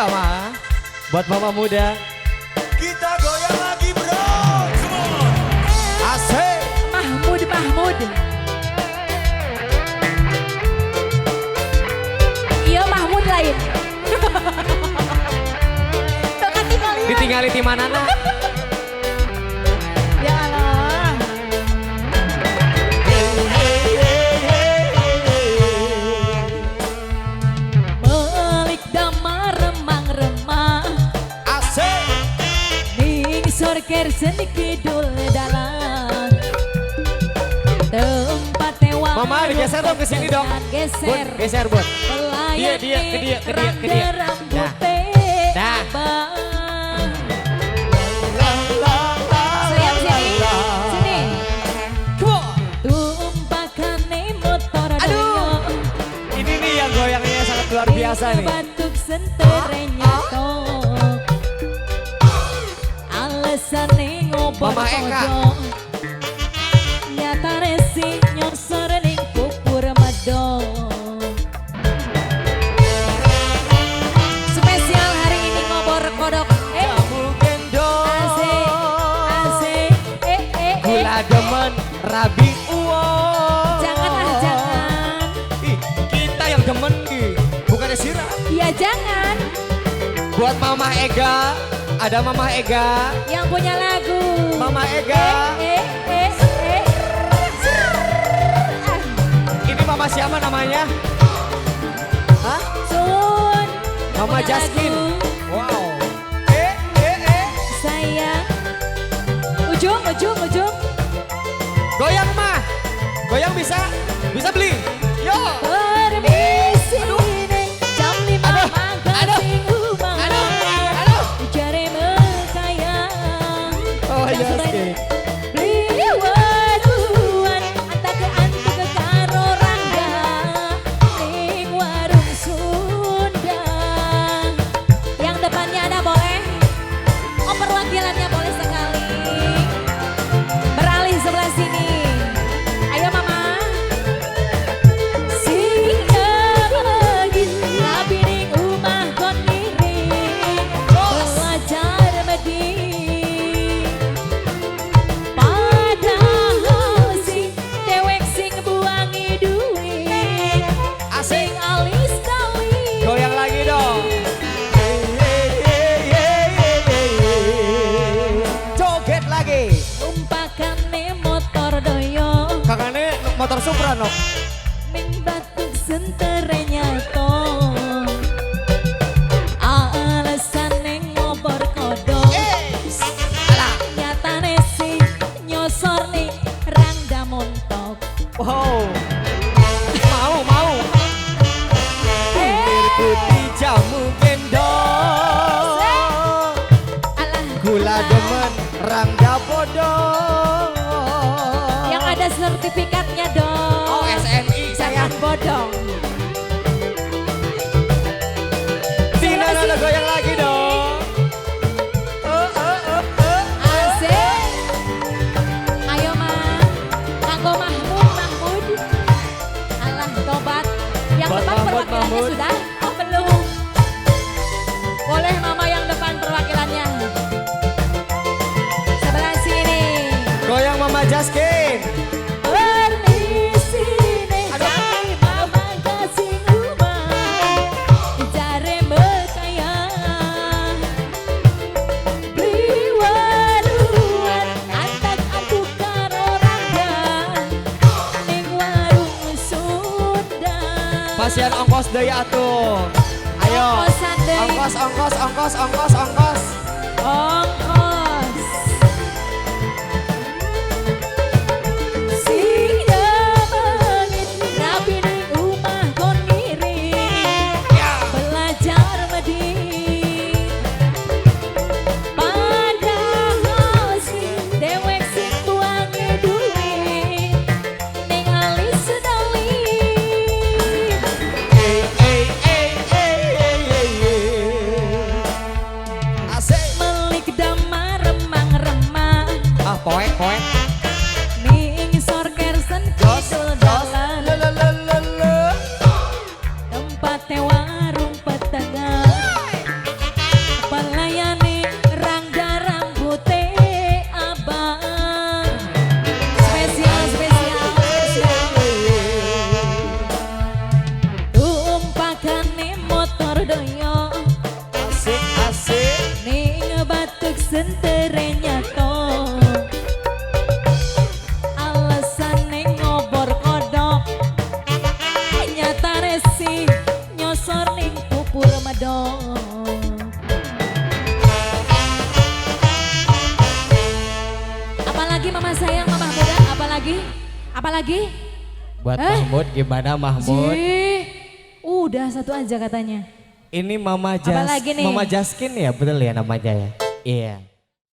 irama buat mama muda. Kita goyang lagi bro. Asik. Mahmud, Mahmud. Iya Mahmud lain. Ditinggali di mana nak? Ya Allah. Melik damar remang-remang. Asik. Ning sorker seni kidul dalang. Tempat tewa. Mama digeser dong ke sini dong. Geser. Bun, geser bun. Pelayan Dia, ke dia. Nah. Nah. Sayang sini. Sini. Tumpahkan motor. Aduh. Ini nih yang goyangnya sangat luar biasa nih. Batuk senterenya tok. Alesane ngobor Mama Eka. nyata resi nyosor ning kupur medok. Spesial hari ini ngobor kodok. Kamu gendong. Asik. Gula demen rabi uang. Jangan ah jangan. Ih, kita yang demen nih, bukannya sirap. Iya jangan. Buat Mama Ega, ada Mama Ega. Yang punya lagu. Mama Ega. Ini Mama siapa namanya? Hah? Sun. Mama Punya Jaskin. lagu. Wow. Sayang. Ujung. Goyang mah. Goyang bisa? Bisa beli? Yo. Permisi nih, jam 5 magazin rumah. Aduh. Jare mekayang. Oh iya, oke. Beli waduan, anta ke karo rangga. Ning warung Sunda. Yang depannya ada boleh? Oh perwakilannya boleh sekali. Beralih sebelah sini. Ayo mama. Goyang lagi dong. Joget lagi. Umpakane motor doyo. Kakaknya motor Supra no. Ning batuk senterenya to. Alasane ngobor kodok. Nyatane si nyosor nih rangda montok. Wow. Mau. Putih jamu gendong. Gula demen rangga bodong. Yang ada sertifikatnya dong. Oh SNI Jangan saya. bodong. Tina ada goyang lagi dong. Asik. Ayo mah. Kanggo Mahmud. Alah tobat. Yang Buat depan Mahmud, perwakilannya Mahmud. sudah? Oh belum. Boleh mama yang depan perwakilannya. Sebelah sini. Goyang Mama Jaskin. Permisi nih, Aduh. jam 5 magazin rumah. Jare mekayang. Beli waduan, antak karo rangga. Ning warung Sunda. Pasien ongkos deui atuh. Ayo. Ongkosan deui. Ongkos. Ongkos. Sing mengit rapi ning rumah kon ngiring. Belajar medi. Padahal si dewek sing tuange duit. Ning alis sedali. Asik. Melik damar sentere nyato. Alasane ngobor kodok, nyata resi nyosor ning pupur medok. Apalagi mama sayang, mama muda, apalagi? Apalagi? Buat Mahmud gimana Mahmud? Udah satu aja katanya. Ini Apalagi nih? Mama Jaskin ya betul ya namanya ya? Iya.